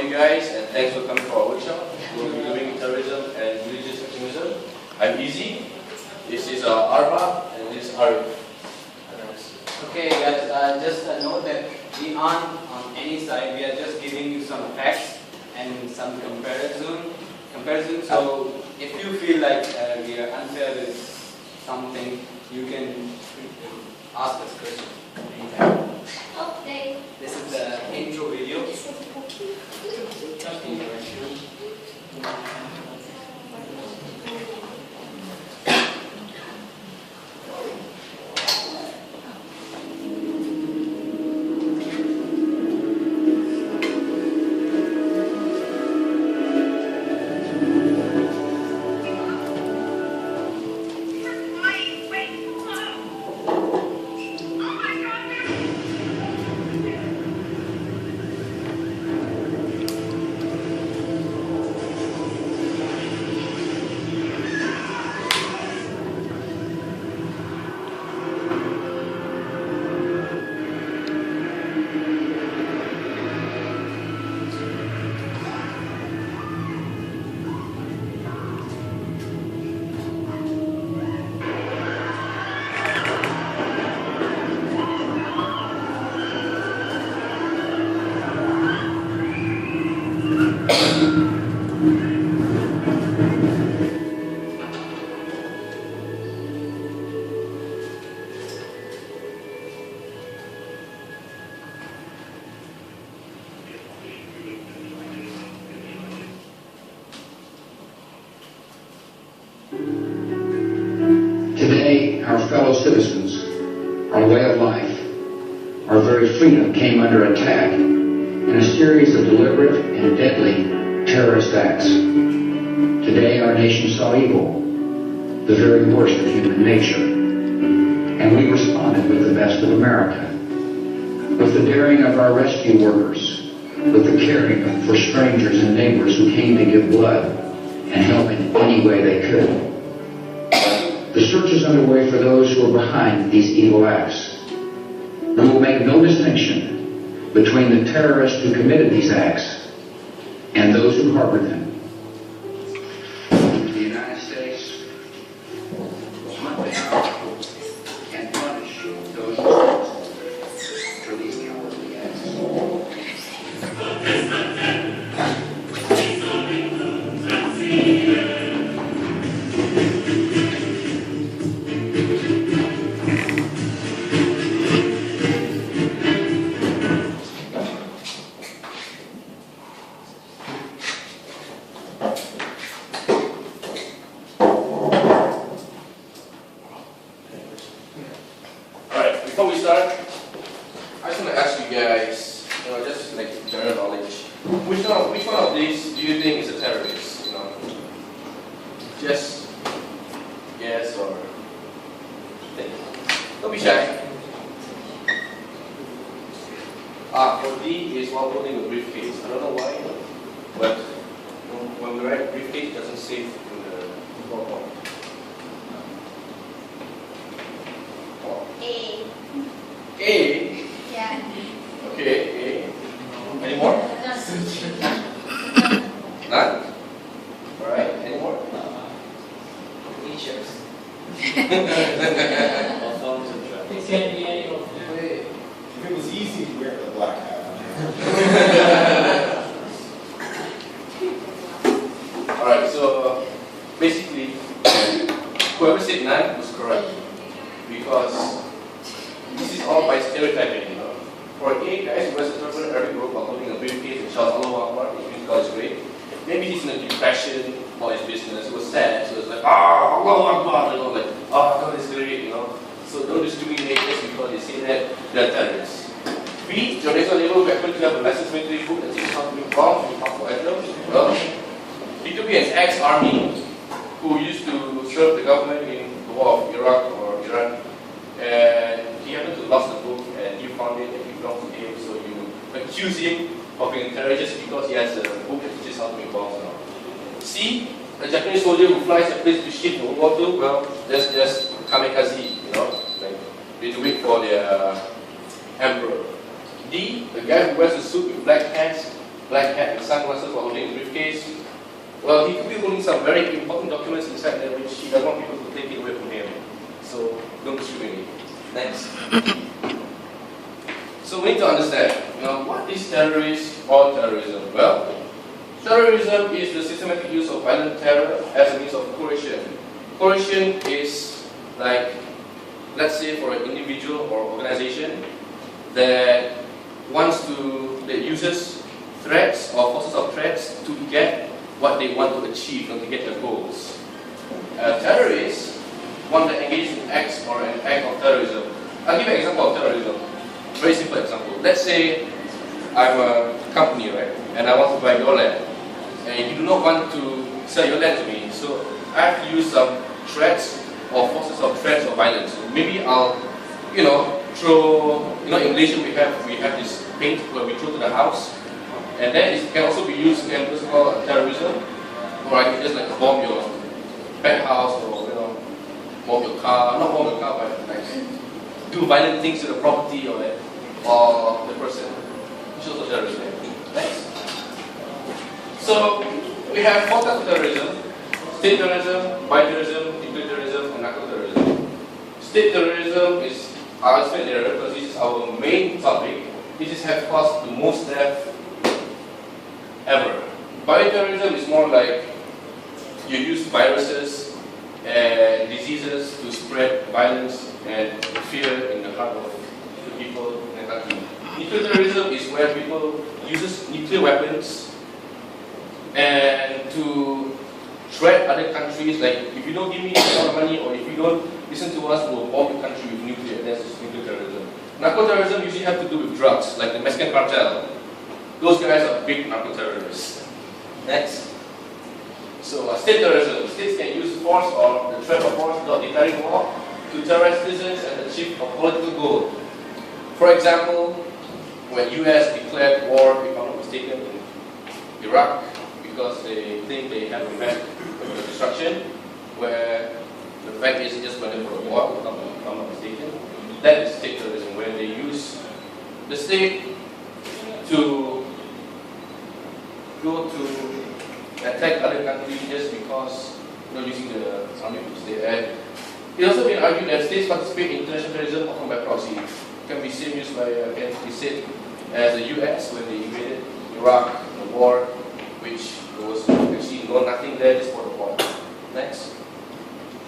you guys, and thanks for coming for our workshop. We'll be doing terrorism and religious extremism. I'm Easy. This is Arba, and this is Arif. Okay, guys, just note that we aren't on any side. We are just giving you some facts and some comparison. So if you feel like we are unfair with something, you can ask us questions anytime. Okay. This is the intro video. Today, our fellow citizens, our way of life, our very freedom came under attack in a series of deliberate and deadly terrorist acts. Today, our nation saw evil, the very worst of human nature, and we responded with the best of America, with the daring of our rescue workers, with the caring for strangers and neighbors who came to give blood and help in any way they could. The search is underway for those who are behind these evil acts. We will make no distinction between the terrorists who committed these acts and those who harbored them. The United States will hunt down and punish those responsible for these cowardly acts. Before we start, I just want to ask you guys, just like general knowledge, which one of these do you think is a terrorist? Just guess or think. Don't be shy. For D is while holding a briefcase. I don't know why, but when we write briefcase, it doesn't say in the PowerPoint. A. A? Yeah. Okay, A. Any more? None? Alright, any more? Teachers. It can be any of them. If it was easy, you wear the black hat. Alright, so basically, whoever said none was correct. Because this is all by stereotyping, For A, guys who wears a turban every group while holding a briefcase and shouts Allahu Akbar, which means God is great. Maybe he's in a depression for his business, he was sad, so it's like, Allahu Akbar, like, God is great, So don't discriminate just because they say that they're terrorists. B, your next door neighbor who happen to have a licensed military book that says how to make bombs and how for atoms. It could be an ex-army who used to serve the government in the war of Iraq or Iran, and he happened to lost the book and you found it and you belongs to him, so you accuse him of being a terrorist because he has a book that teaches how to make bombs now. C, a Japanese soldier who flies a plane to ship in World War II, well, that's just kamikaze, like they do it for their emperor. D, the guy who wears a suit with black pants black hat and sunglasses while holding a briefcase. Well, he could be holding some very important documents inside there which he doesn't want people to take it away from him. So don't discriminate. Next. So we need to understand, what is terrorist or terrorism? Well, terrorism is the systematic use of violent terror as a means of coercion. Coercion is like, let's say for an individual or organization that uses threats or forces of threats to get what they want to achieve and to get their goals. Terrorists want to engage in acts or an act of terrorism. I'll give you an example of terrorism. Very simple example. Let's say I'm a company, right, and I want to buy your land, and you do not want to sell your land to me, so I have to use some threats or forces of threats or violence. So maybe I'll, throw, in Malaysia we have this paint where we throw to the house, and then it can also be used in what's called terrorism, or I can just like bomb your pet house or bomb your car, not bomb your car, but like do violent things to the property or the person, which is also terrorism. Next. So we have four types of terrorism: state terrorism, bioterrorism, nuclear terrorism, and narco-terrorism. State terrorism is, I'll explain later because this is our main topic. This has caused the most death ever. Bioterrorism is more like you use viruses and diseases to spread violence and fear in the heart of the people in the country. Nuclear terrorism is where people use nuclear weapons and to threat other countries, like if you don't give me a lot of money or if you don't listen to us, we'll bomb your country with nuclear. That's just nuclear terrorism. Narco-terrorism usually have to do with drugs, like the Mexican cartel. Those guys are big narco-terrorists. Next. So state terrorism. States can use force or the threat of force without declaring war to terrorize citizens and achieve a political goal. For example, when US declared war, if I'm not mistaken, in Iraq, because they think they have a map of destruction, where the fact is just went in for a war, if I'm not mistaken. That is state terrorism, where they use the state to go to attack other countries just because using the army to stay. And it also been argued that states participate in international terrorism often by proxy. It can be same used by can be said as the US when they invaded Iraq, the war, which was actually nothing there just for the war. Next.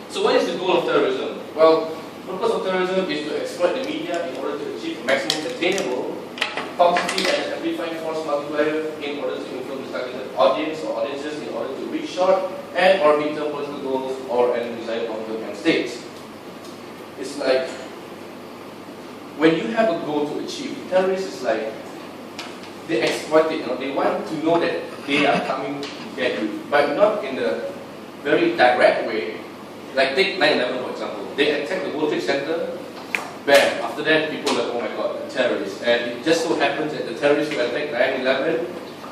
So what is the goal of terrorism? Well, the purpose of terrorism is to exploit the media in order to achieve maximum attainable publicity and amplifying force multiplier in order to influence the targeted audience or audiences in order to reach short and or mid-term political goals or any desired outcome and states. It's like when you have a goal to achieve, terrorists is like they exploit it. They want to know that they are coming to get you, but not in the very direct way. Like take 9/11 for example. They attacked the World Trade Center. Bam. After that, people are like, oh my god, a terrorist. And it just so happens that the terrorists who attacked 9/11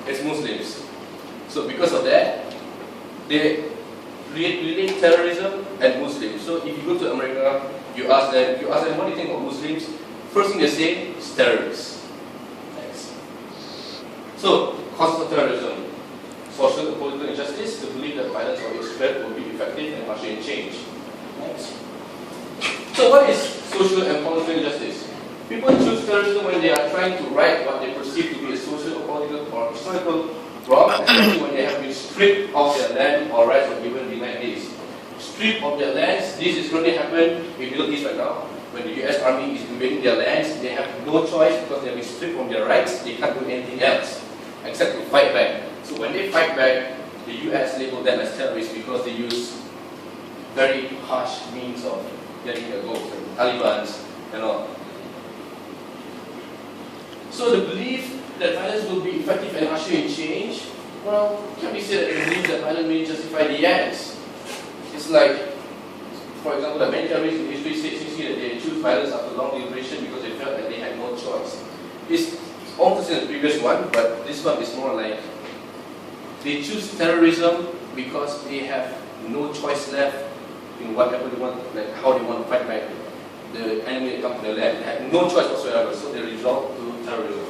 is Muslims. So because of that, they relate terrorism and Muslims. So if you go to America, you ask them, what do you think of Muslims? First thing they say is terrorists. Next. So, causes of terrorism. Social and political injustice, the belief that violence or its spread will be effective and usher in change. Next. So what is social and political injustice? People choose terrorism when they are trying to right what they perceive to be a social or political or historical wrong, especially when they have been stripped of their land or rights or given denied this. Stripped of their lands, this is going to happen in Middle East right now. When the US Army is invading their lands, they have no choice because they have been stripped from their rights, they can't do anything else except to fight back. So when they fight back, the US label them as terrorists because they use very harsh means of getting their goals, like Taliban and all. So the belief that violence will be effective and usher in change, well, can we say that the belief that violence may justify the ends? It's like, for example, the many terrorists in history say that they choose violence after long deliberation because they felt that they had no choice. It's almost in the previous one, but this one is more like they choose terrorism because they have no choice left in whatever they want, like how they want to fight back the enemy that comes to their land. They have no choice whatsoever, so they resort to terrorism.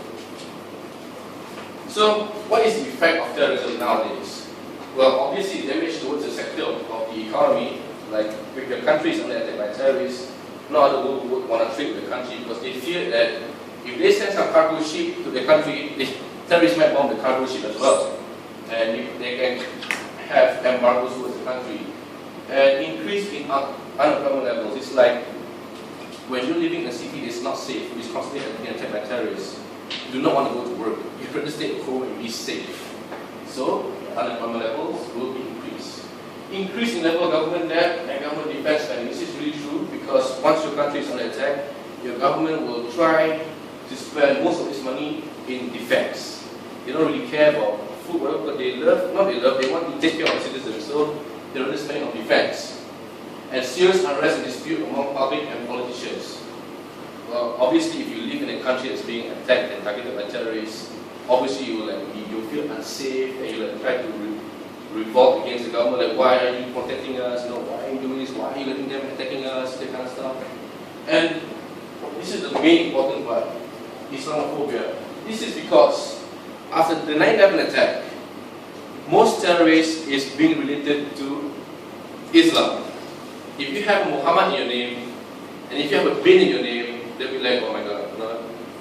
So, what is the effect of terrorism nowadays? Well, obviously, damage towards the sector of the economy, like if your country is under attack by terrorists, no other world would want to trade with the country because they fear that if they send some cargo ship to the country, the terrorists might bomb the cargo ship as well. And if they can have embargoes towards the country. And increase in unemployment levels. It's like when you're living in a city that's not safe, it's constantly being attacked by terrorists, you do not want to go to work. You'd rather stay at home and be safe. So, unemployment levels will be increased. Increase in level of government debt and government defense spending. This is really true because once your country is under attack, your government will try to spend most of its money in defense. They don't really care about food, whatever, but they want to take care of the citizens. So, they're really spending on defense. And serious unrest and dispute among public and politicians. Well, obviously, if you live in a country that's being attacked and targeted by terrorists, obviously you'll feel unsafe and you'll try to revolt against the government. Like, why are you protecting us? Why are you doing this? Why are you letting them attacking us? That kind of stuff. And this is the main important part: Islamophobia. This is because after the 9/11 attack, most terrorists is being related to Islam. If you have Muhammad in your name, and if you have a bin in your name, they'll be like, oh my god,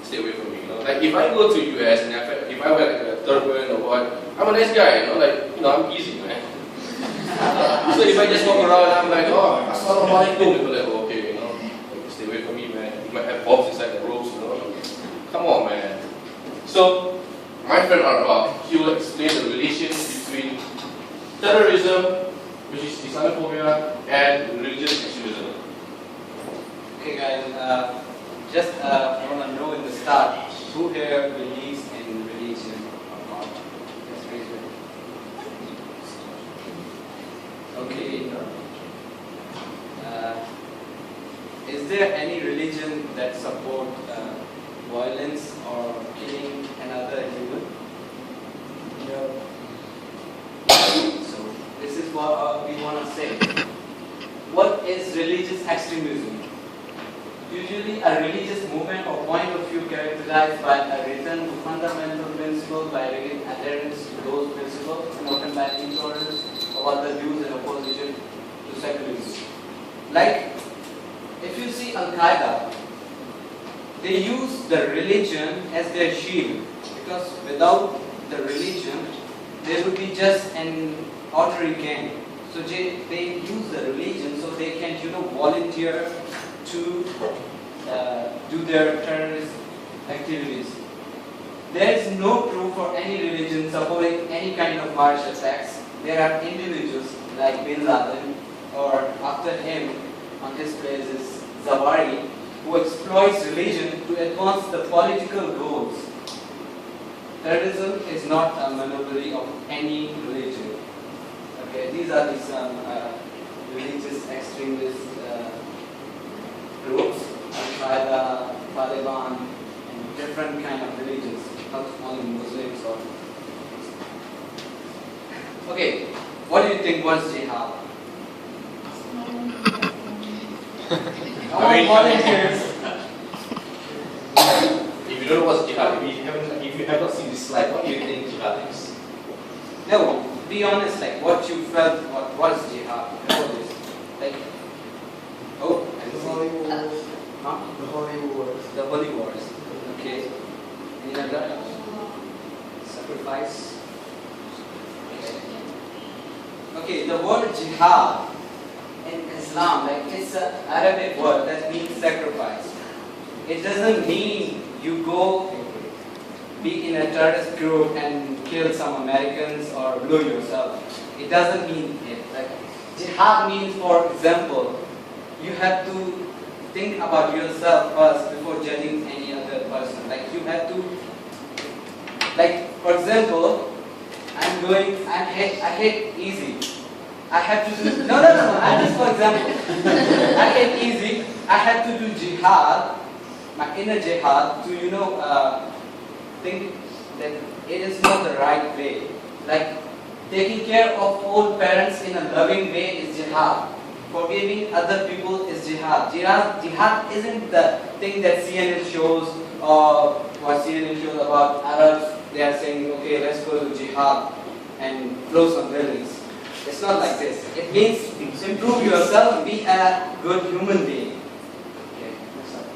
stay away from me. Like if I go to US and if I wear like a turban or what, I'm a nice guy, I'm easy, man. So if I just walk around and I'm like, oh, assalamualaikum, they'll be like, oh, okay, stay away from me, man. You might have bombs inside the robes, Come on, man. So, my friend Arba, he will explain the relation between terrorism, which is Islamophobia, and religious extremism. Okay guys, I want to know in the start, who here believes in religion or not? Just raise your hand. Okay. Is there any religion that support violence or killing another human? No. So this is what we want to say. What is religious extremism? Usually a religious movement or point of view characterized by a return to fundamental principles by adherence to those principles and often by intolerance of other views in opposition to secularism. Like, if you see Al-Qaeda, they use the religion as their shield because without the religion, they would be just an ordinary gang. So they use the religion so they can, volunteer to do their terrorist activities. There is no proof for any religion supporting any kind of martial attacks. There are individuals like Bin Laden or after him on his place is Zawahiri who exploits religion to advance the political goals. Terrorism is not a monopoly of any religion. Okay, these are some religious extremist groups, Al-Qaeda, Taliban, and different kind of religions, not only Muslims or. Okay, what do you think was jihad? Volunteers. If you don't know what's jihad, if you have not seen this slide, what do you think jihad is? No, be honest, like what you felt, what was jihad before this? Like, oh, I The see. Holy Wars. Huh? The Holy Wars. The holy wars. Okay. Any other? Sacrifice. Okay, the word jihad in Islam, like it's an Arabic word that means sacrifice. It doesn't mean you go be in a terrorist group and kill some Americans or blow yourself. It doesn't mean it. Like jihad means, for example, you have to think about yourself first before judging any other person. Like you have to, like for example, I hate easy. I have to do, no, I just for example, I hate easy. I have to do jihad, my inner jihad, to think that it is not the right way. Like taking care of old parents in a loving way is jihad. Forgiving other people is jihad. Jihad isn't the thing that CNN shows or what CNN shows about Arabs they are saying, okay, let's go to jihad and blow some buildings. It's not like this. It means improve yourself, be a good human being. Okay, next slide.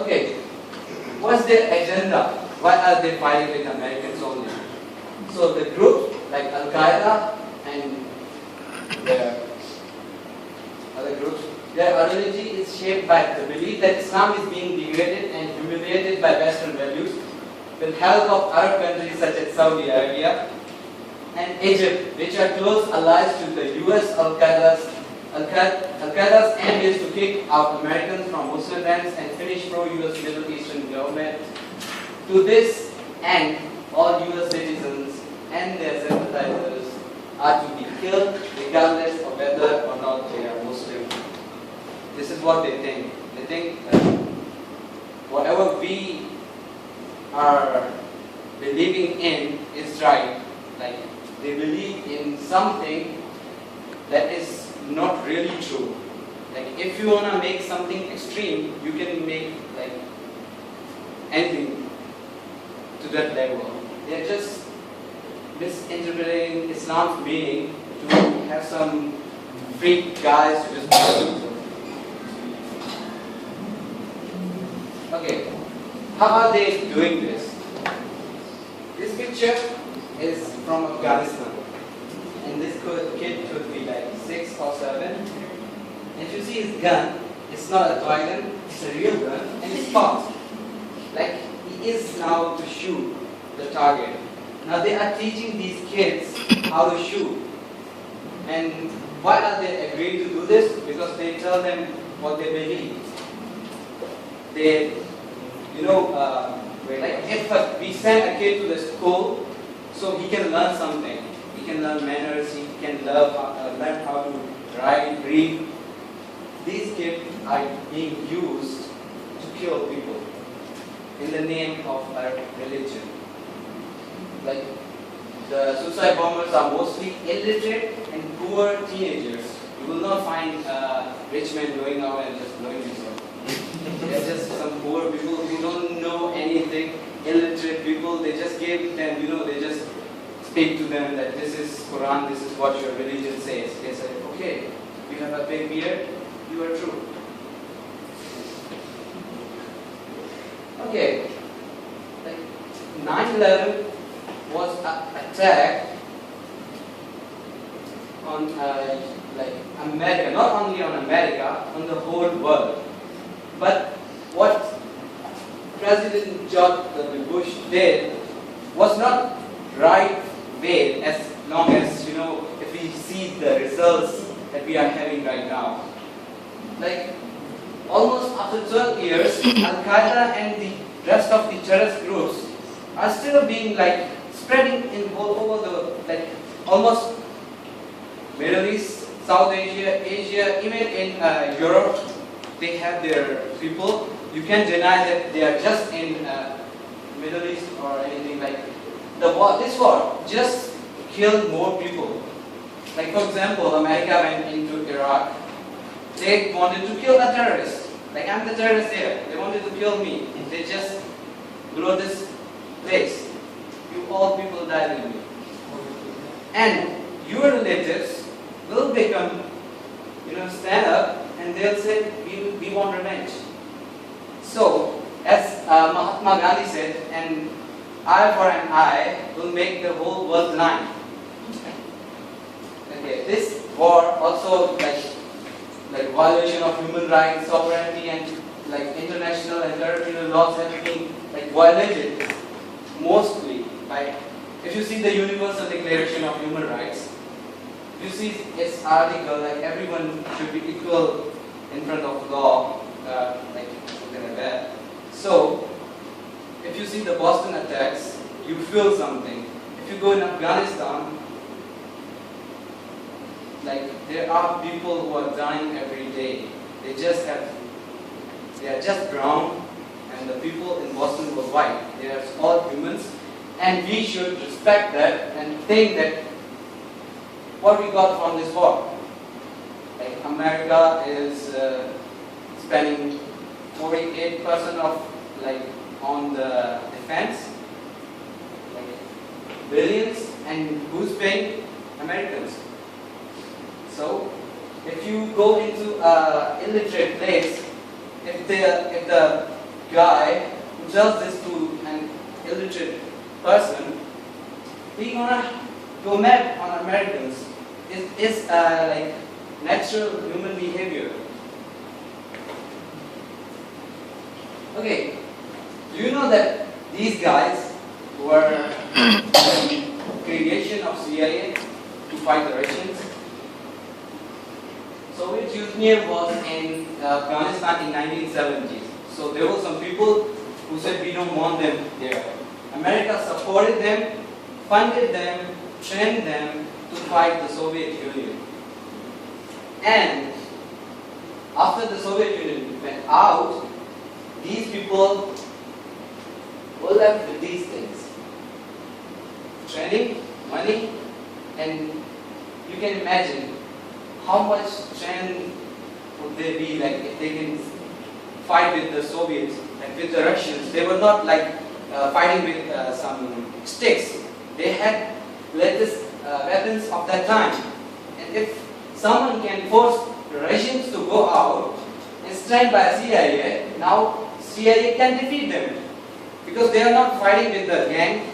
Okay, what's their agenda? Why are they fighting with Americans only? So the group like Al-Qaeda and the other groups, their ideology is shaped by the belief that Islam is being degraded and humiliated by Western values with help of Arab countries such as Saudi Arabia and Egypt, which are close allies to the US. Al-Qaeda's aim is to kick out Americans from Muslim lands and finish pro-US Middle Eastern government. To this end, all US citizens and their sympathizers are to be killed regardless of whether or not they are Muslim. This is what they think. They think that whatever we are believing in is right. Like they believe in something that is not really true. Like if you wanna make something extreme, you can make like anything to that level. They're just misinterpreting Islam's meaning to have some freak guys to just. Okay, how are they doing this? This picture is from Afghanistan, and this kid could be like 6 or 7. And if you see his gun, it's not a toy gun, it's a real gun, and it's popped. Like he is now to shoot the target. Now they are teaching these kids how to shoot. And why are they agreeing to do this? Because they tell them what they believe. They, like if we send a kid to the school, so he can learn something. He can learn manners, he can learn how to write, read. These kids are being used to kill people in the name of our religion. Like the suicide bombers are mostly illiterate and poor teenagers. You will not find rich men going out and just blowing himself. They're just some poor people who don't know anything, illiterate people. They just give them, they just speak to them that this is Quran, this is what your religion says. They say, okay, you have a big beard, you are true. Okay, like 9/11 was an attack on like America, not only on America, on the whole world. But what President George W. Bush did was not right way, as long as if we see the results that we are having right now. Like almost after 12 years, Al-Qaeda and the rest of the terrorist groups are still being like spreading in all over the almost Middle East, South Asia, Asia, even in Europe. They have their people. You can't deny that they are just in Middle East or anything like the war. This war just killed more people. Like for example, America went into Iraq. They wanted to kill a terrorist. Like I'm the terrorist there. They wanted to kill me. They just blew this place. You all people died with me. And your relatives will become, stand up and they'll say, we want revenge. So, as Mahatma Gandhi said, an eye for an eye will make the whole world blind. Okay, this war also like violation of human rights, sovereignty, and like international and territorial laws have been like violated mostly by. If you see the Universal Declaration of Human Rights, you see its article like everyone should be equal in front of law, like something like that. So, if you see the Boston attacks, you feel something. If you go in Afghanistan, like there are people who are dying every day. They are just brown, and the people in Boston were white. They are all humans, and we should respect that and think that what we got from this war. Like America is spending 48% of on the defense defense? Like billions, and who's paying? Americans. So, if you go into an illiterate place, if the guy who does this to an illiterate person, he's gonna go mad on Americans. It's like natural human behavior. Okay, do you know that these guys were creation of CIA to fight the Russians? Soviet Union was in Afghanistan in 1970s. So there were some people who said we don't want them there. America supported them, funded them, trained them to fight the Soviet Union. And after the Soviet Union went out, these people were left with these things. Training, money, and you can imagine how much training would they be like if they can fight with the Soviets, like with the Russians. They were not like fighting with some sticks. They had latest weapons of that time. And if someone can force the Russians to go out and stand by CIA, now CIA can defeat them. Because they are not fighting with the gang,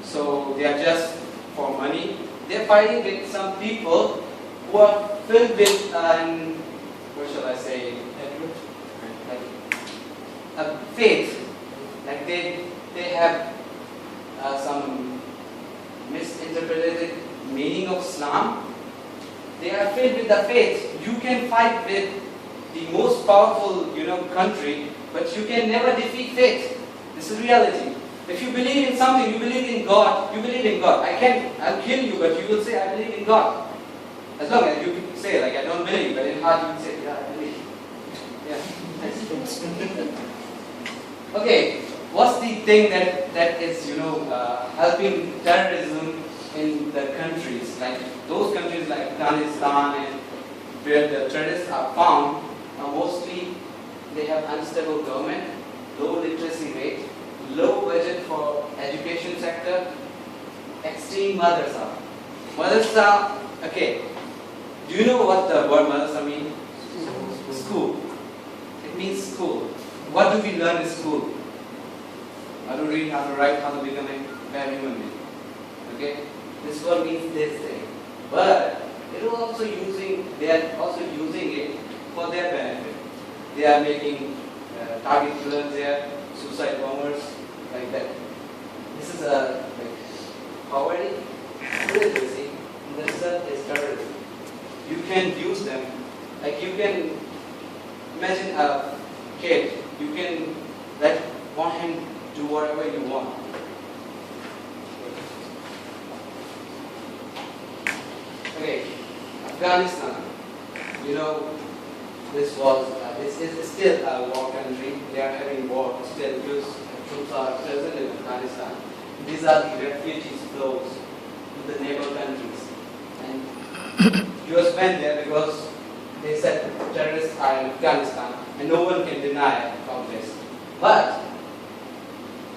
so they are just for money. They are fighting with some people who are filled with, what shall I say, like, faith. Like they have some misinterpreted meaning of Islam. They are filled with the faith. You can fight with the most powerful, country, but you can never defeat faith. This is reality. If you believe in something, you believe in God, you believe in God. I'll kill you, but you will say, I believe in God. As long as you say, like, I don't believe, but in heart you will say, yeah, I believe. Yeah. Okay, what's the thing that is, helping terrorism in the countries? Like, those countries like Afghanistan and where the terrorists are found, mostly they have unstable government, low literacy rate, low budget for education sector, extreme madrasa. Madrasa, okay. Do you know what the word madrasa means? School. It means school. What do we learn in school? How to read, how to write, how to become a bad human being. Okay? This word means this thing. But they are also using it for their benefit. They are making target killers there, suicide bombers, like that. This is poverty, illiteracy, and the result is terrorism. You can use them, like you can imagine a kid, you can want him to do whatever you want. Okay, Afghanistan, this is still a war country. They are having war still because troops are present in Afghanistan. These are the refugees flows to the neighbor countries. And US went there because they said terrorists are in Afghanistan and no one can deny from this. But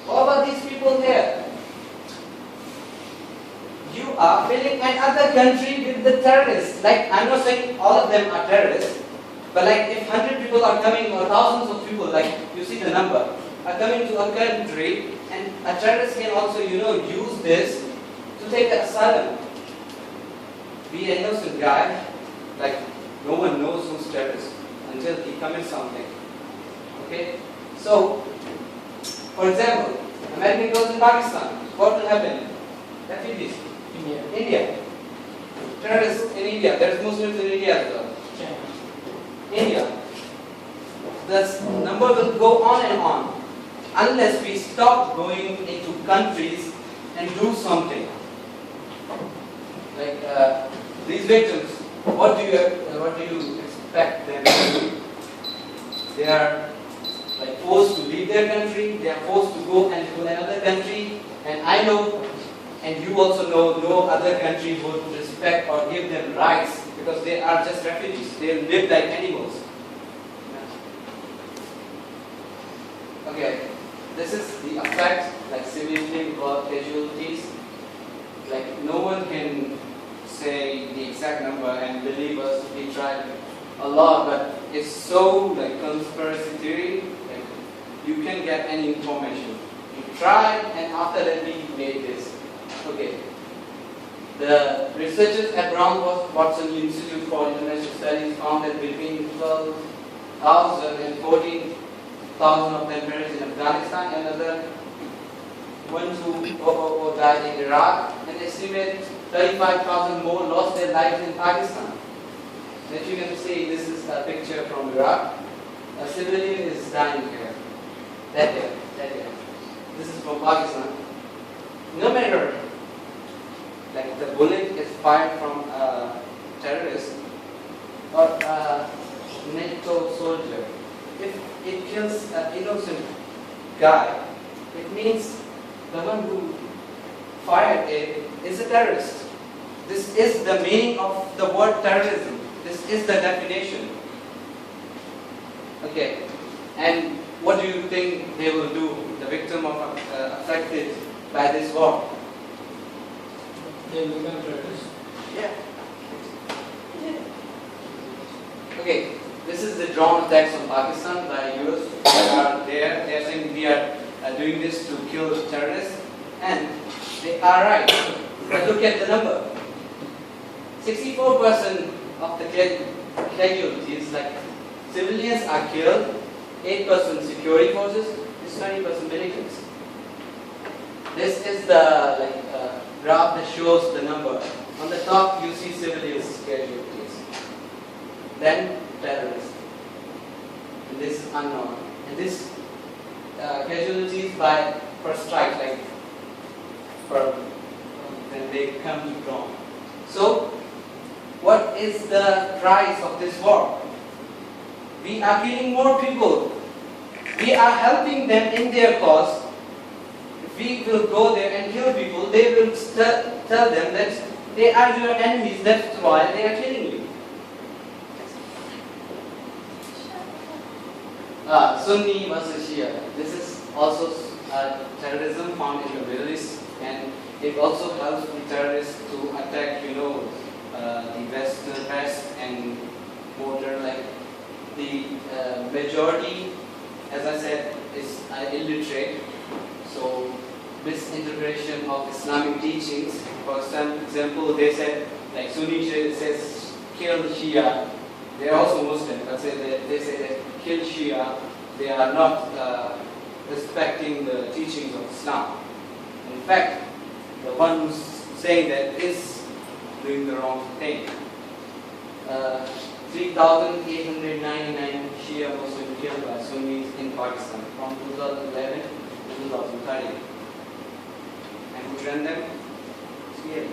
what about these people there? You are filling another country with the terrorists. Like, I'm not saying all of them are terrorists, but like if 100 people are coming or thousands of people, like you see the number, are coming to a country, and a terrorist can also, use this to take asylum. Be an innocent guy, like no one knows who's terrorist until he commits something. Okay? So, for example, American goes in Pakistan. What will happen? Refugees. India. Terrorists in India. There's Muslims in India as well. India. The number will go on and on unless we stop going into countries and do something. Like these victims, what do you expect them to do? They are like forced to leave their country. They are forced to go and to another country. And I know, and you also know, no other country would respect or give them rights because they are just refugees. They live like animals. Okay. this is the effect, like civilian casualties. Like no one can say the exact number and believe us. We tried a lot, but it's so like conspiracy theory. Like you can get any information. You tried, and after that we made this. Okay. The researchers at Brown Watson Institute for International Studies found that between 12,000 and 14,000 of them perished in Afghanistan, and another ones who died in Iraq, and estimated 35,000 more lost their lives in Pakistan. As you can see, this is a picture from Iraq. A civilian is dying here. That here. This is from Pakistan. No matter, like the bullet is fired from a terrorist or a NATO soldier, if it kills an innocent guy, it means the one who fired it is a terrorist. This is the meaning of the word terrorism. This is the definition. Okay, and what do you think they will do, the victim of affected by this war? They will become terrorists. Yeah. Okay, this is the drone attacks on Pakistan by US. They are there. They are saying we are doing this to kill terrorists, and they are right. But look at the number. 64% of the casualties, like civilians, are killed. 8% security forces. It's 20% militants. This is the graph that shows the number. On the top, you see civilians casualties. Then terrorists. And this is unknown. And this casualties per strike, like when they come to drone. So, what is the price of this war? We are killing more people. We are helping them in their cause. If we will go there and kill people, they will tell them that they are your enemies, that's why they are killing you. Sunni versus Shia. This is also terrorism found in the Middle East, and it also helps the terrorists to attack, the West and border. Like the majority, as I said, is illiterate. So misinterpretation of Islamic teachings. For example, they said, like Sunni says, kill Shia. They are also Muslim, but they say that kill Shia. They are not respecting the teachings of Islam. In fact, the one who's saying that is doing the wrong thing. 3,899 Shia Muslims killed by Sunnis in Pakistan from 2011 to 2013. And who ran them? Scary.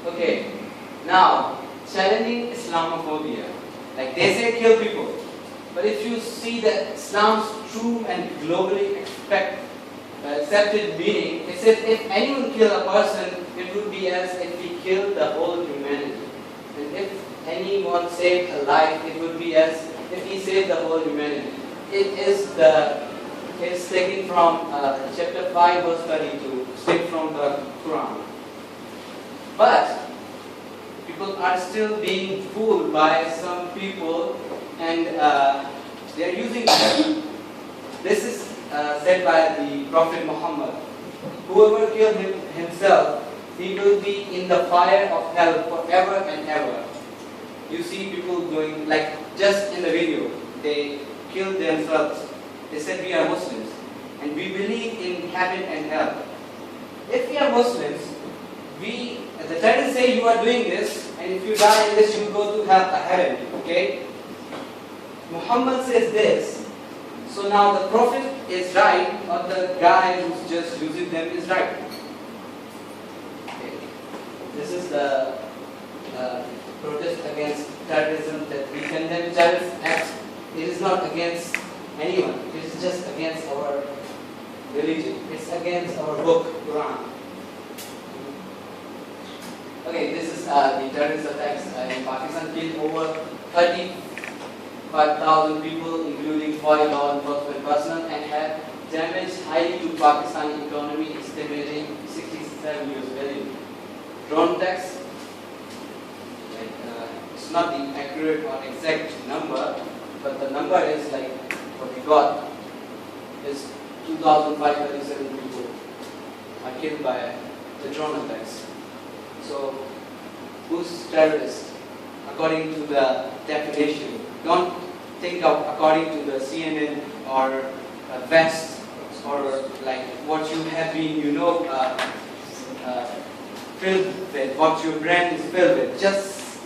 Okay, now challenging Islamophobia. Like they say, kill people. But if you see that Islam's true and globally accepted meaning, it says if anyone kill a person, it would be as if he killed the whole humanity. And if anyone saved a life, it would be as if he saved the whole humanity. It's taken from chapter 5, verse 32, straight from the Quran. But people are still being fooled by some people, and they are using that. This is said by the Prophet Muhammad. Whoever killed himself, he will be in the fire of hell forever and ever. You see people going, like just in the video, they killed themselves. They said we are Muslims and we believe in heaven and hell. If we are Muslims, the terrorists say you are doing this, and if you die in this, you go to heaven. Okay? Muhammad says this. So now the Prophet is right, or the guy who's just using them is right. Okay. This is the protest against terrorism, that we condemn terrorist acts. It is not against anyone. It is just against our religion. It's against our book, Quran. Okay, this is the terrorist attacks in Pakistan, killed over 30 5,000 people, including 40 law enforcement personnel, and have damaged highly to Pakistani economy, estimating 67 US billion. Drone attacks, it's not the accurate or exact number, but the number is like what we got is 2,537 people are killed by the drone attacks. So, who's terrorist? According to the definition. Don't think of according to the CNN or West or like what you have been, filled with, what your brain is filled with. Just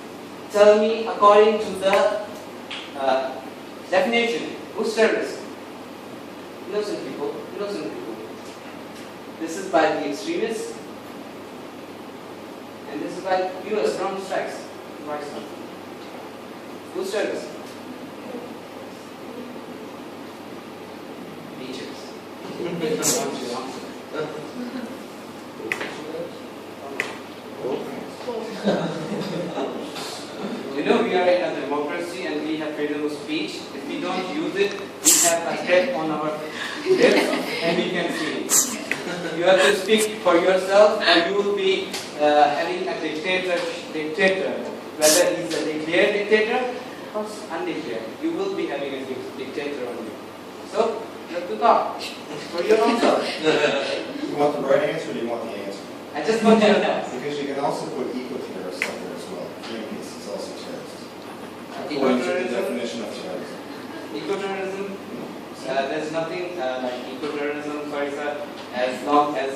tell me according to the definition. Who's terrorist? Innocent people. Innocent people. This is by the extremists, and this is by US drone strikes. Who's terrorist? Teachers. We are in a democracy and we have freedom of speech. If we don't use it, we have a threat on our lips and we can see it. You have to speak for yourself or you will be having a dictator. Whether he's a declared dictator or undeclared, you will be having a dictator on you. So, you have to talk for your own self. You want the right answer or do you want the answer? I just want you to know. Because you can also put eco-terrorists up there as well. Greenpeace is also terrorist. According to the Eco-terrorism? definition of terrorism. Eco-terrorism? There's nothing like eco-terrorism, sorry sir, as long as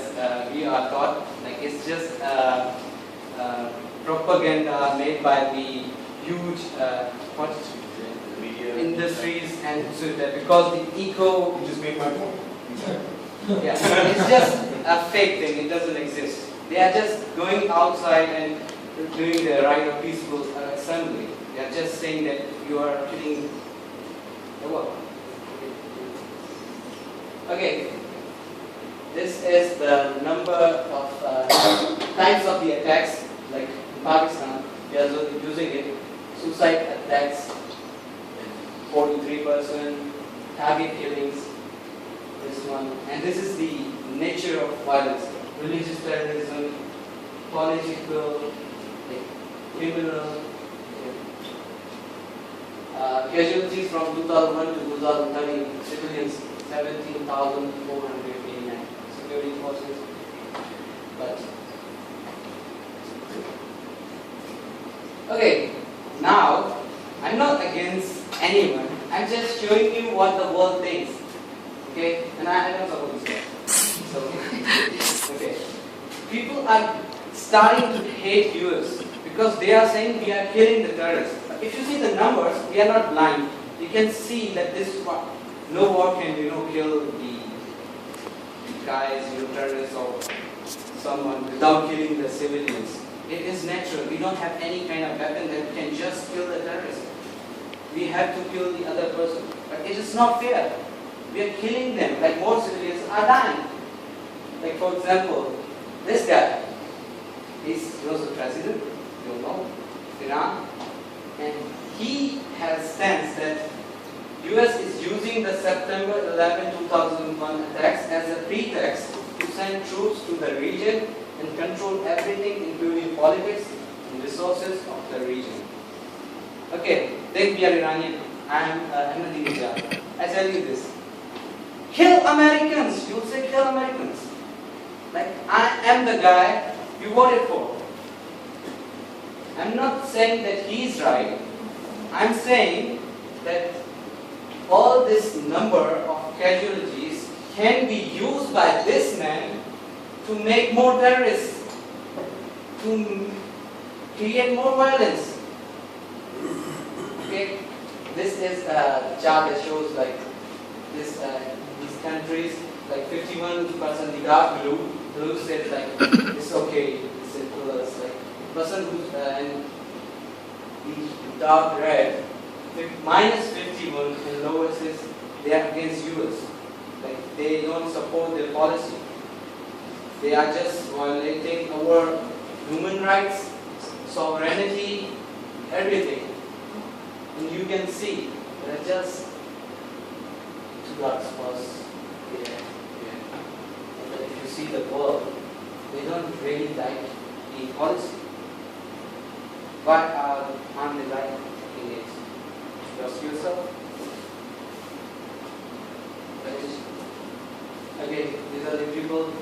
we are taught, like it's just propaganda made by the huge industries and so that because the eco... You just made my point. Exactly. Yeah, it's just a fake thing, it doesn't exist. They are just going outside and doing the right of peaceful assembly. They are just saying that you are killing the world. Okay, this is the number of types of the attacks, like in Pakistan, we are using it. Suicide attacks, 43%, target killings, this one, and this is the nature of violence. Religious terrorism, political, criminal, casualties from 2001 to 2013, civilians 17,489, security forces, but okay, now I'm not against anyone, I'm just showing you what the world thinks, okay, and I don't support this guy, so, okay, people are starting to hate US because they are saying we are killing the terrorists. If you see the numbers, we are not blind. You can see that this no war can kill the guys, terrorists or someone without killing the civilians. It is natural. We don't have any kind of weapon that can just kill the terrorist. We have to kill the other person. But it is not fair. We are killing them. Like more civilians are dying. Like for example, this guy. He was the president. You know, Iran. And he has stance that US is using the September 11, 2001 attacks as a pretext to send troops to the region and control everything including politics and resources of the region. Okay, then we are Iranian. I am Ahmadinejad. I tell you this. Kill Americans! You will say kill Americans. Like I am the guy you voted for. I'm not saying that he's right. I'm saying that all this number of casualties can be used by this man to make more terrorists, to create more violence. Okay, this is a chart that shows like this these countries, like 51% the dark blue. Blue says like it's okay, it's plus like person who's and the dark red minus 51 and lowest is they are against US. Like they don't support their policy. They are just violating our human rights, sovereignty, everything. And you can see There are just two dots was here. And then if you see the world, they don't really like the policy. Why aren't they liking it? Just yourself. Okay, these are the people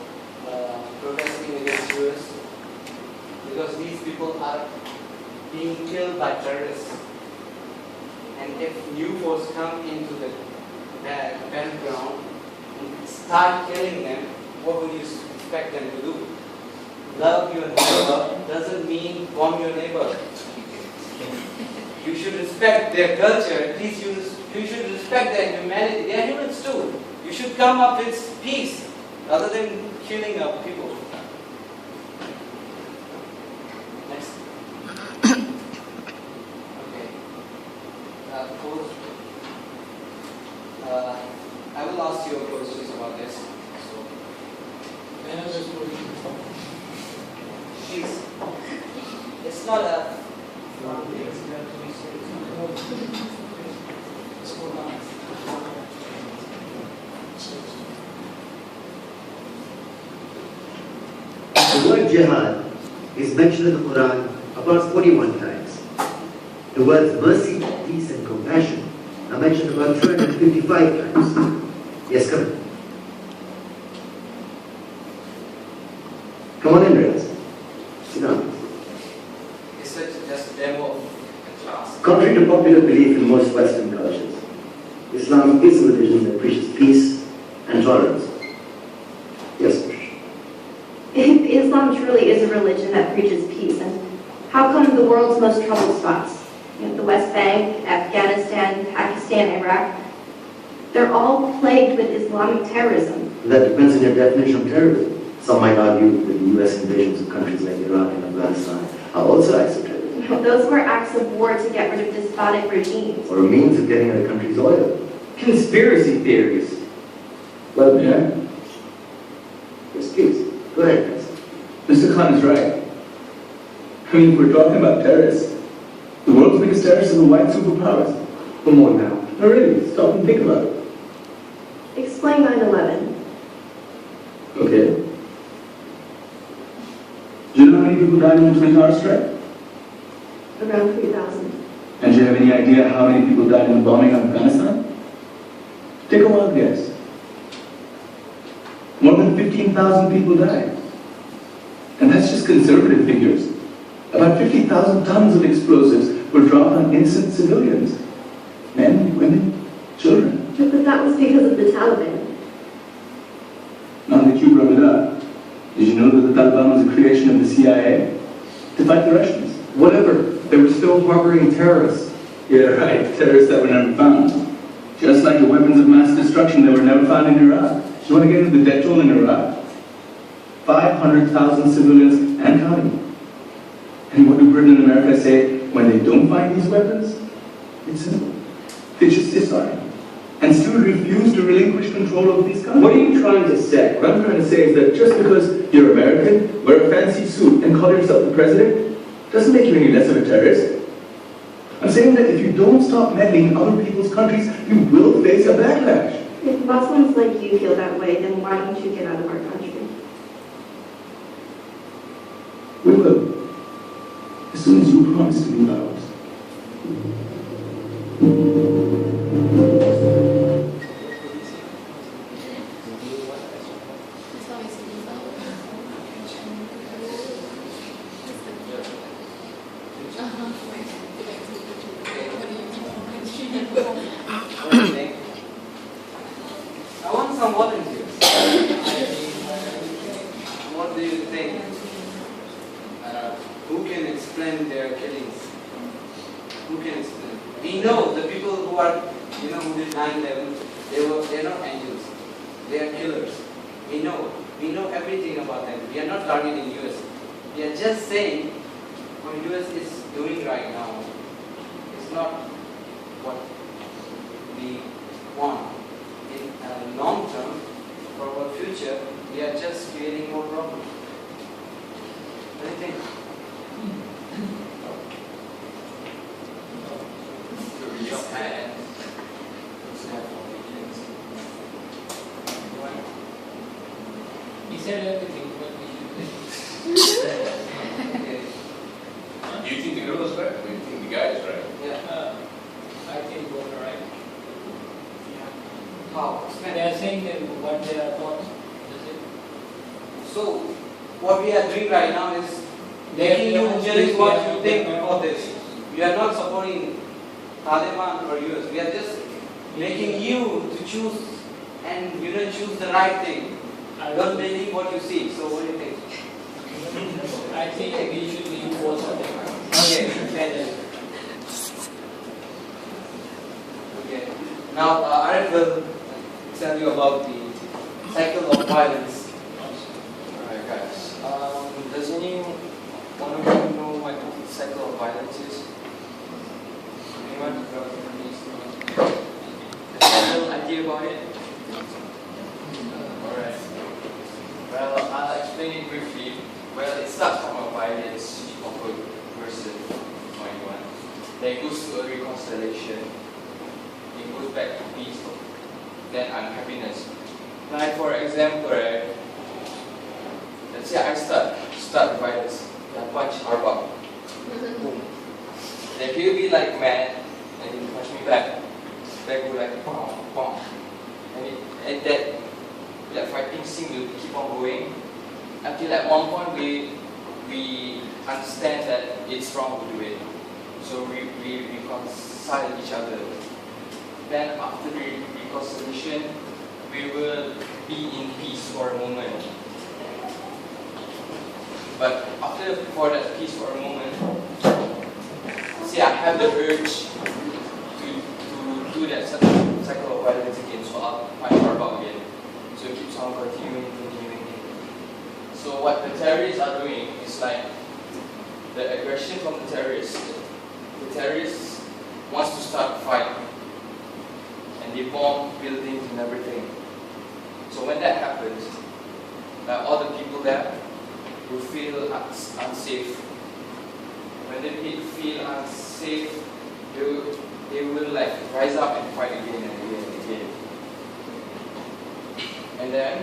protesting against US because these people are being killed by terrorists. And if new force come into the battleground and start killing them, what would you expect them to do? Love your neighbor doesn't mean bomb your neighbor. You should respect their culture, at least you should respect their humanity. They are humans too. You should come up with peace rather than killing up people. Next. Okay. Coach, I will ask you questions about this. So, please. It's not a. The word jihad is mentioned in the Quran about 41 times. The words mercy, peace and compassion are mentioned about 255 times. Yes, come on. Come on in, Reyes. Sit down. It's just a demo of the class. Contrary to popular belief in most Western cultures, Islam is a religion that preaches peace and tolerance. Yes, If Islam truly is a religion that preaches peace, and how come the world's most troubled spots, the West Bank, Afghanistan, Pakistan, Iraq, they're all plagued with Islamic terrorism? that depends on your definition of terrorism. Some might argue that the US invasions of countries like Iraq and Afghanistan are also acts of terrorism, Those were acts of war to get rid of despotic regimes. or a means of getting at a country's oil. Conspiracy theories. Well, yeah. Yes, please. Go ahead, guys. Mr. Khan is right. I mean, if we're talking about terrorists, the world's biggest terrorists are the white superpowers. Come on now. No, really, stop and think about it. Explain 9/11. Okay. Do you know how many people died in the Twin Towers strike? Around 3,000. And do you have any idea how many people died in the bombing of Afghanistan? Take a wild guess. More than 15,000 people died. And that's just conservative figures. About 50,000 tons of explosives were dropped on innocent civilians. Men, women, children. But that was because of the Taliban. Now that you brought it up, did you know that the Taliban was a creation of the CIA to fight the Russians? Whatever. They were still harboring terrorists. Yeah, right. Terrorists that were never found. Just like the weapons of mass destruction that were never found in Iraq. Do you want to get into the death toll in Iraq? 500,000 civilians and counting. And what do Britain and America say when they don't find these weapons? It's simple. They just say sorry. And still refuse to relinquish control of these countries. What are you trying to say? What I'm trying to say is that just because you're American, wear a fancy suit, and call yourself the president, doesn't make you any less of a terrorist. I'm saying that if you don't stop meddling in other people's countries, you will face a backlash. If Muslims like you feel that way, then why don't you get out of our country? We will. As soon as you promise to leave ours. I want some volunteers. What do you think? Who can explain their killings? Who can explain? We know the people who are, who did 9/11, they're not angels. They are killers. We know everything about them. We are not targeting US. We are just saying what US is doing right now. It's not what we want. In long term, for our future, we are just creating more problems. What do you think? said everything, but we should Okay. Do you think the girl is right or do you think the guy is right? Yeah. I think both are right. How? They are saying that what they are taught. That's it. So, what we are doing right now is They making you are- challenge what they are- you think before this. We are not supporting Taliban or US. We are just making you to choose and choose the right thing. Don't believe what you see. So what do you think? I think we should leave both of them. Okay. Okay. Now Arif will tell you about the cycle of violence. Alright guys, does anyone one of you know what the cycle of violence is? Anyone? There's a little idea about it? Alright. Well, I'll explain it briefly. Well, it starts from a violence of a person or anyone. Then it goes to a reconciliation. It goes back to peace, then unhappiness. Like for example, right? Let's say I start the violence. I punch Arbab. Boom. Then he'll be like mad and he'll punch me back. Then go like bam, bam. And that fighting scene will keep on going until at one point we understand that it's wrong to do it. So we reconcile each other. Then after the reconciliation, we will be in peace for a moment. But for that peace for a moment, see, I have the urge to do that cycle of violence again, so I'll fight for about again. So it keeps on continuing. So what the terrorists are doing is like the aggression from the terrorists. The terrorists wants to start a fight, and they bomb buildings and everything. So when that happens, all the people there will feel unsafe. When they feel unsafe, they will like rise up and fight again and again and again. And then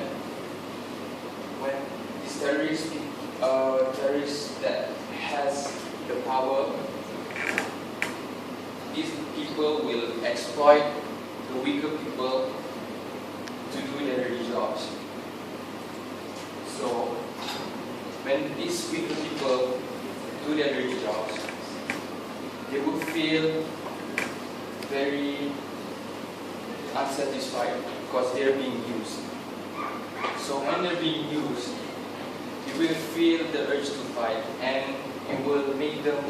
when these terrorists that has the power, these people will exploit the weaker people to do their dirty jobs. So when these weaker people do their dirty jobs, they will feel very unsatisfied because they're being used. So when they're being used, you will feel the urge to fight, and it will make them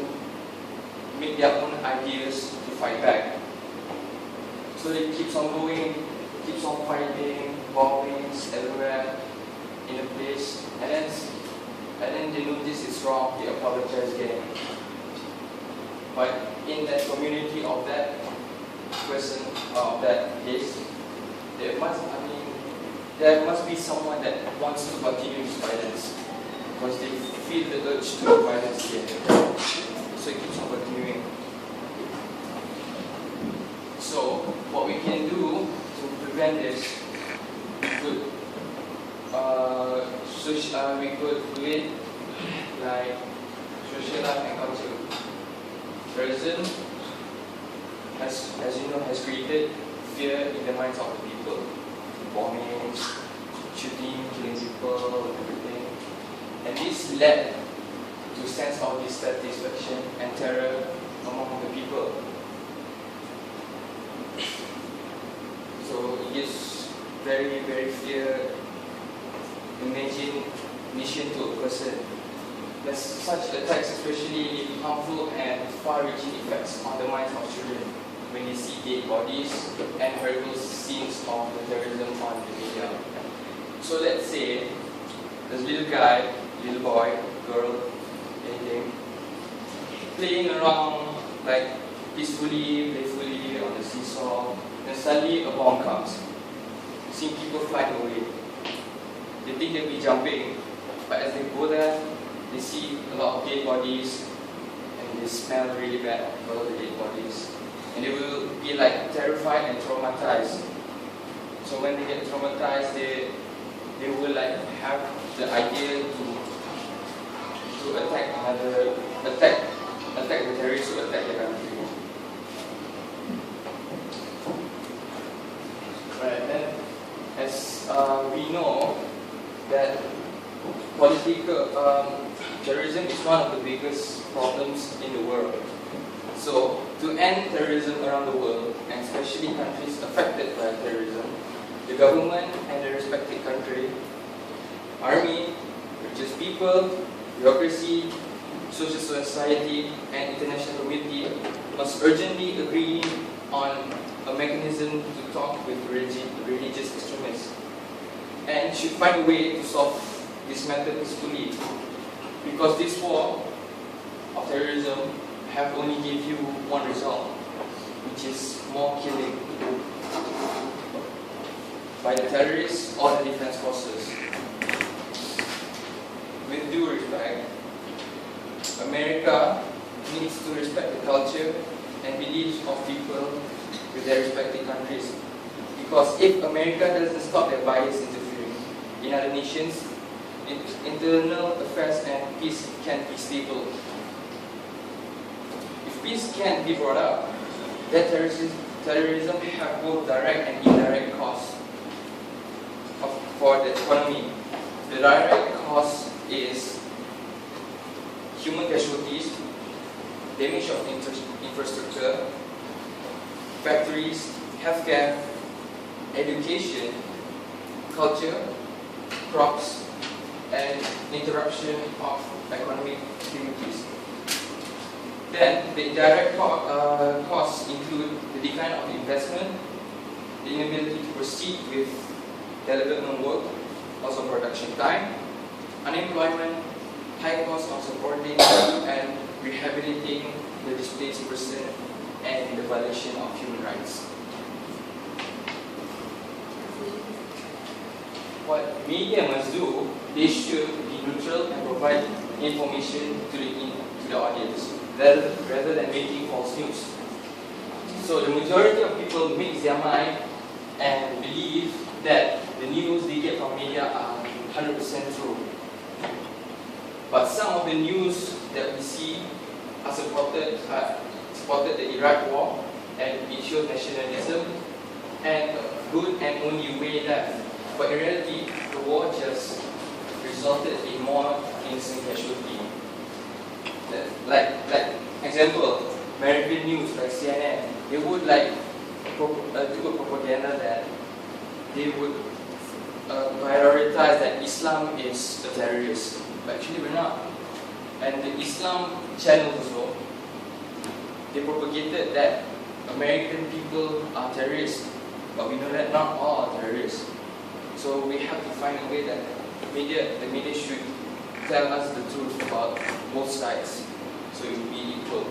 make their own ideas to fight back. So they keeps on going, keeps on fighting, bombings everywhere in the place, and then they notice it's wrong, they apologize again. But in that community of that person, of that place, there must be someone that wants to continue this violence because they feel the urge to do violence again. So it keeps on continuing. So what we can do to prevent this, we could do it like social life and culture. Terrorism, as you know, has created fear in the minds of the people. Bombings, shooting, killing people, everything. And this led to sense of dissatisfaction and terror among the people. So it gives very, very fear imagination to a person. There's such attacks especially harmful and far-reaching effects on the minds of children when they see dead bodies and horrible scenes of the terrorism on the media. So let's say there's a little guy, little boy, girl, anything, playing around like peacefully, playfully on the seesaw, and suddenly a bomb comes. Seeing people flying away. They think they'll be jumping, but as they go there, they see a lot of dead bodies and they smell really bad because of the dead bodies. And they will be like terrified and traumatized. So when they get traumatized, they will like have the idea to attack the terrorists who attack the country. Right, then as we know that political terrorism is one of the biggest problems in the world. So to end terrorism around the world, and especially countries affected by terrorism, the government and the respective country, army, religious people, bureaucracy, social society, and international community must urgently agree on a mechanism to talk with religious extremists, and should find a way to solve this matter peacefully. Because this war of terrorism have only give you one result, which is more killing by the terrorists or the defense forces. With due respect, America needs to respect the culture and beliefs of people with their respective countries. Because if America doesn't stop their bias interfering in other nations, internal affairs and peace can't be stable. If peace can't be brought up, then terrorism have both direct and indirect costs for the economy. The direct cost is human casualties, damage of infrastructure, factories, healthcare, education, culture, crops, and interruption of economic activities. Then the indirect costs include the decline of investment, the inability to proceed with development work, also production time, unemployment, high cost of supporting and rehabilitating the displaced person, and the violation of human rights. What media must do, they should be neutral and provide information to the audience, rather than making false news. So the majority of people mix their mind and believe that the news they get from media are 100% true. But some of the news that we see are supported the Iraq war, and it shows nationalism and good and only way left. But in reality, the war just resulted in more innocent casualty. Like example, American news like CNN, they would do a propaganda that they would prioritize that Islam is a terrorist, but actually we're not. And the Islam channel also, they propagated that American people are terrorists, but we know that not all are terrorists. So we have to find a way that the media should tell us the truth about both sides, so it will be equal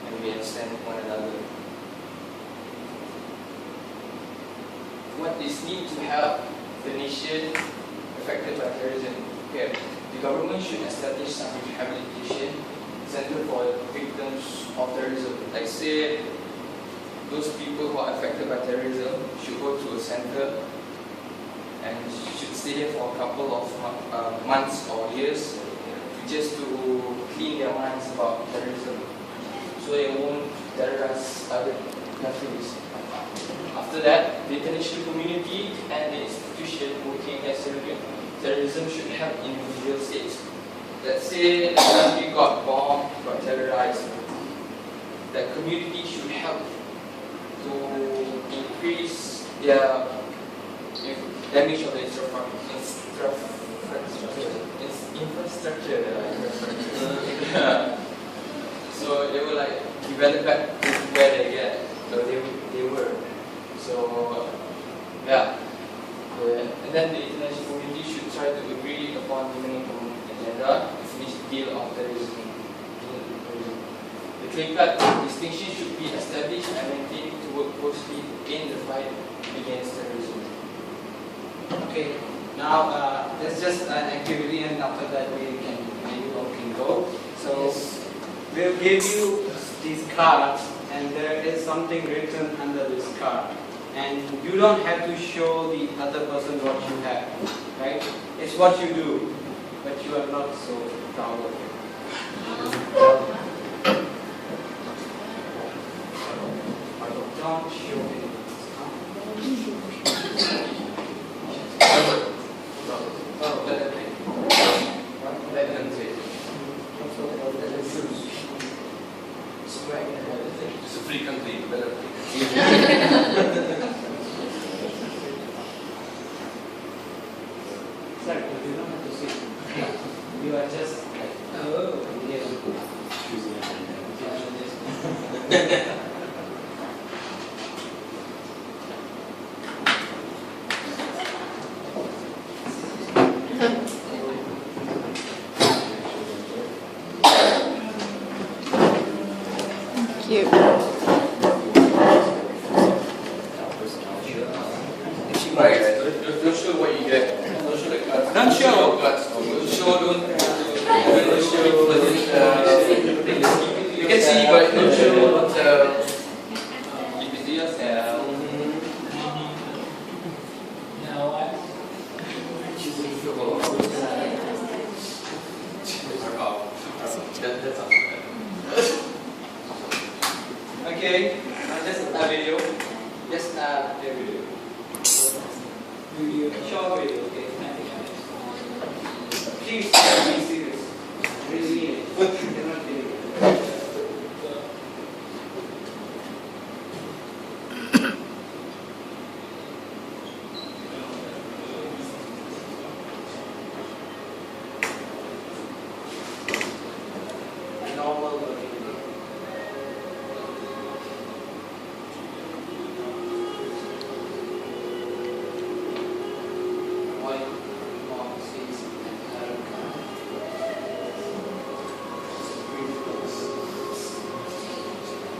and we understand one another. What is needed to help the nation affected by terrorism? Okay, the government should establish some rehabilitation center for victims of terrorism. Like say, those people who are affected by terrorism should go to a center and should stay there for a couple of months or years just to clean their minds about terrorism, so they won't terrorize other countries. After that, the international community and the institution working against terrorism should help individual states. Let's say the country got bombed, got terrorized. The community should help to increase their damage of the infrastructure. So they will develop back to where they were. So yeah, and then the international community should try to agree upon the minimum agenda to finish the deal of terrorism. The clear-cut distinction should be established and maintained to work closely in the fight against terrorism. Okay, now there's just an activity, and after that maybe all can go. So we'll give you these cards, and there is something written under this card. And you don't have to show the other person what you have, right? It's what you do. but you are not so proud of it. Don't show it. Let them say it. It's a free country, better. Sir, you don't have to sit. You are just like, oh, yes. Cute. Right, don't show what you get. Don't show the guts. Don't show. Guts. Don't show. Don't show. You can see, but don't show. Keep it to yourself. Now what? That's all. Okay, just a video. Just a video. Short video, okay. Please be serious. Really mean it. You're not kidding. Normal working day. White mom sees her car.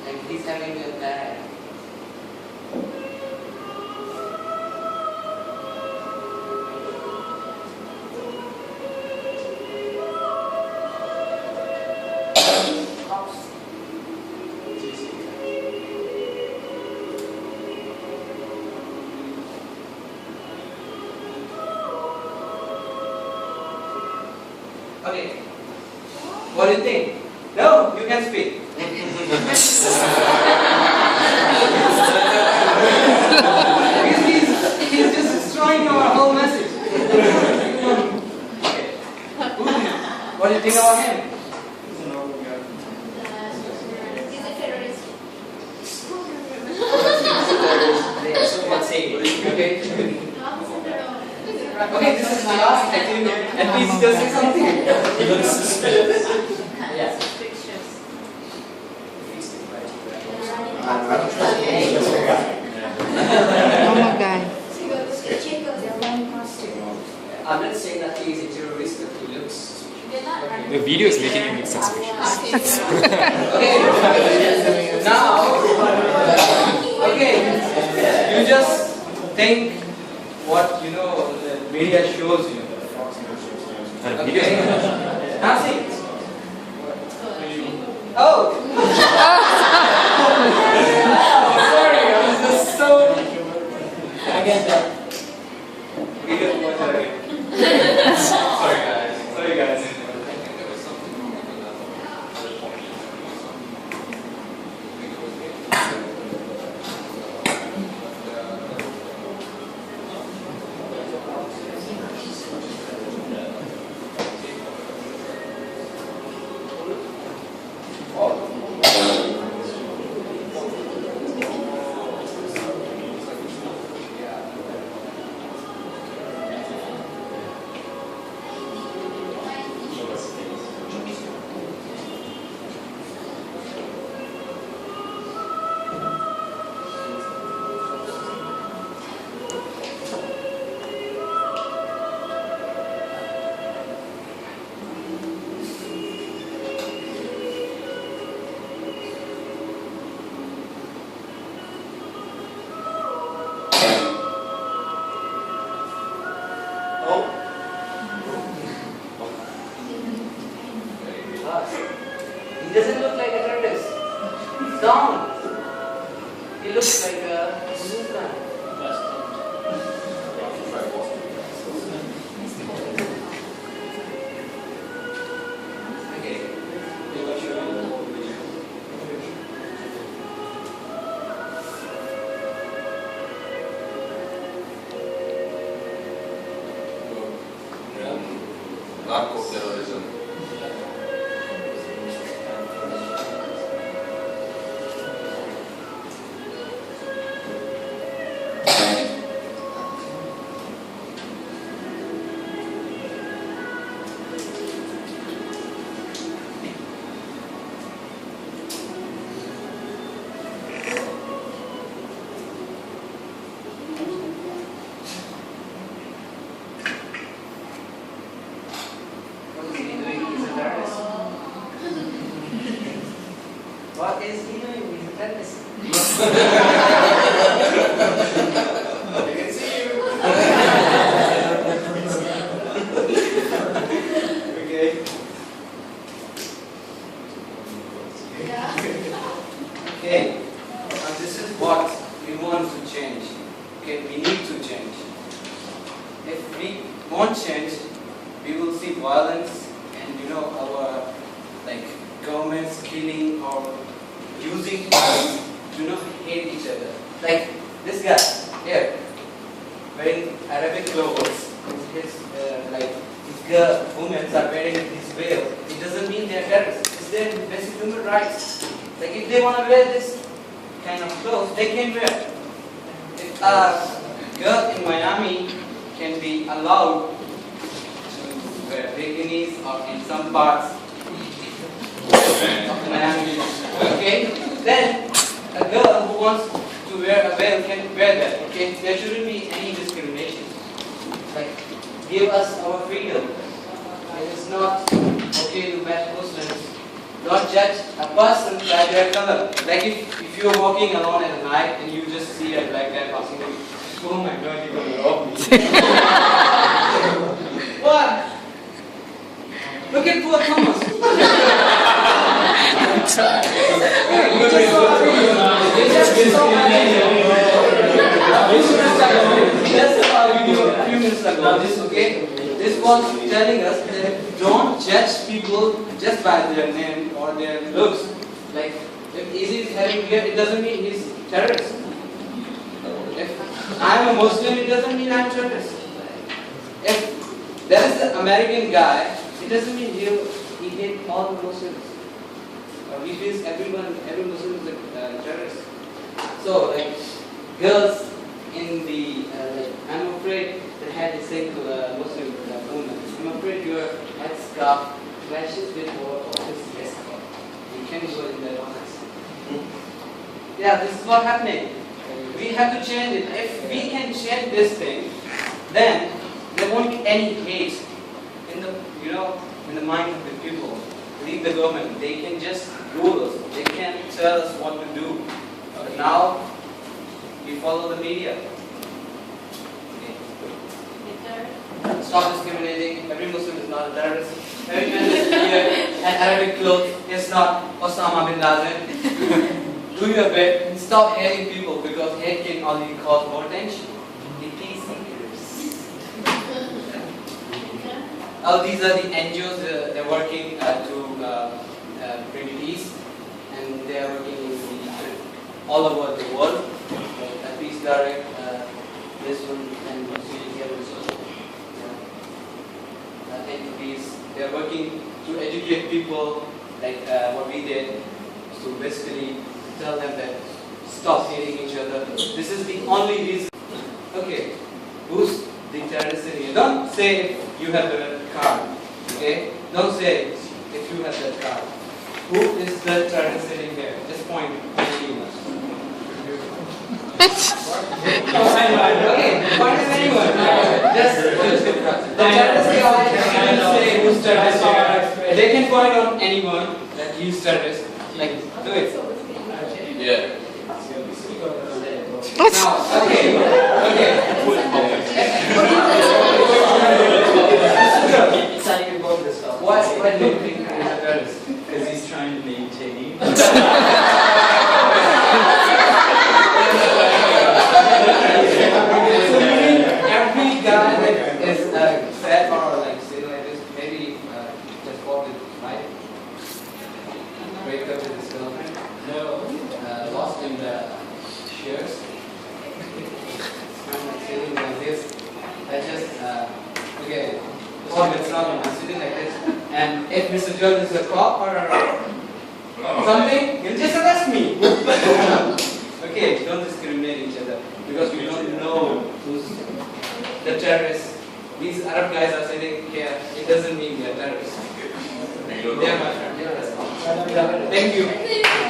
And he's having a bag. Okay. What do you think? No, you can speak. he's just destroying our whole message. Okay. What do you think about him? He's a terrorist. Okay. Okay, this is the last activity. And please just say something. He looks suspicious. Yes. Oh my god. I'm not saying that he is a terrorist, but he looks. The video is making him look suspicious. Okay. Now, okay, you just think what you know the media shows you. Okay. Nothing. Oh. Sorry, I was just so. I get that. We get one more again. Sorry guys. Sorry guys. He doesn't look like a terrorist. Down. He looks like a businessman. narco-terrorism. What is he doing? He's a terrorist. You can see you. Okay. Okay. Now this is what we want to change. Okay, we need to change. If we won't change, we will see violence and our governments killing or using us to hate each other. Like this guy here, wearing Arabic clothes. His women are wearing his veil. It doesn't mean they're terrorists. It's their basic human rights. Like if they want to wear this kind of clothes, they can wear. If a girl in Miami can be allowed to wear bikinis or in some parts of Miami, okay, then a girl who wants to wear a veil can wear that. Okay, there shouldn't be any discrimination. Like, give us our freedom. It is not okay to bash Muslims. Not judge a person by their color. Like if you're walking alone at night and you just see a black guy passing by, oh my God, you're gonna rob me. What? Look at poor Thomas. This was telling us that don't judge people just by their name or their looks. Like if Izzy is having beard, it doesn't mean he's terrorist. If I'm a Muslim, it doesn't mean I'm terrorist. If there is an American guy, it doesn't mean he hates all the Muslims. He feels every Muslim is a terrorist. So, like, girls in the, I'm afraid the head is saying to a Muslim woman, I'm afraid your headscarf clashes with this headscarf. You can go in that office. Yeah, this is what's happening. We have to change it. If we can change this thing, then there won't be any hate in the, in the mind of the people. Leave the government. They can just rule us. They can tell us what to do. But now, we follow the media. Okay. Stop discriminating. Every Muslim is not a terrorist. Every man is here and Arabic clothes is not Osama bin Laden. Do your bit and stop hating people because hate can only cause more tension. The peace seekers. These are the NGOs. They're working to bring peace, and they are working all over the world. Peace Direct, this one, and here also. Entities. They are working to educate people, like what we did, to basically tell them that stop hating each other. This is the only reason. Okay, who's the terrorist in here? Don't say if you have the card. Okay, don't say if you have that card. Who is the terrorist sitting here? Just point at anyone. Okay, point at anyone. Just the terrorist guy can say who's terrorist here. They can point on anyone that he's terrorist. Like, do it. Yeah. Now, okay. Why do you think he's a terrorist? Because he's trying to maintain. Every guy that is fat or like sitting like this, maybe just fought with his wife, break up with his girlfriend, lost in the shares. I'm like sitting like this. I just okay. Oh, it's not. I'm sitting like Mr. John is a cop or something, you'll just arrest me. Okay, don't discriminate each other because we don't know who's the terrorists. These Arab guys are sitting here, it doesn't mean they're terrorists. They're my friends. Thank you.